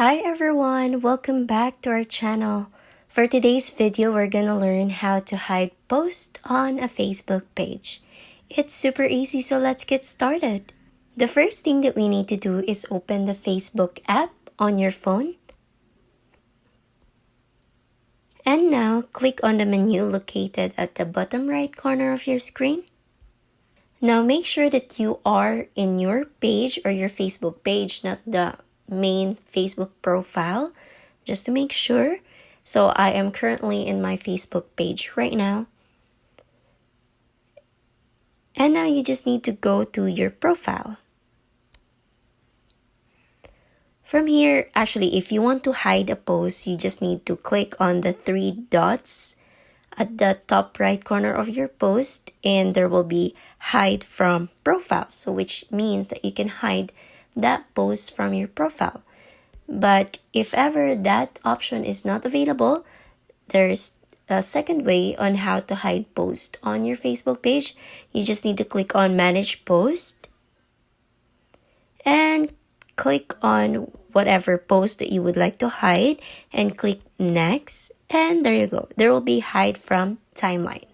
Hi everyone, welcome back to our channel. For today's video, we're gonna learn how to hide posts on a Facebook page. It's super easy, so let's get started. The first thing that we need to do is open the Facebook app on your phone. And now, click on the menu located at the bottom right corner of your screen. Now make sure that you are in your page or your Facebook page, not the main Facebook profile, just to make sure. So I am currently in my Facebook page right now. And now you just need to go to your profile. From here, actually, if you want to hide a post, you just need to click on the three dots at the top right corner of your post, and there will be hide from profile, so which means that you can hide that post from your profile. But if ever that option is not available, there's a second way on how to hide post on your Facebook page. You just need to click on manage post and click on whatever post that you would like to hide and click next, and there you go. There will be hide from timeline.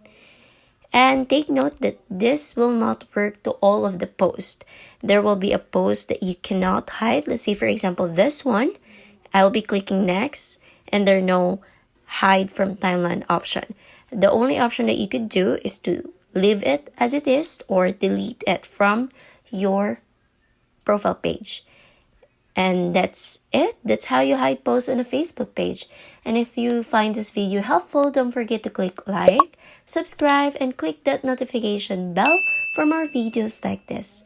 And take note that this will not work to all of the posts. There will be a post that you cannot hide. Let's say for example this one, I'll be clicking next and there's no hide from timeline option. The only option that you could do is to leave it as it is or delete it from your profile page. And that's it. That's how you hide posts on a Facebook page. And if you find this video helpful, don't forget to click like, subscribe, and click that notification bell for more videos like this.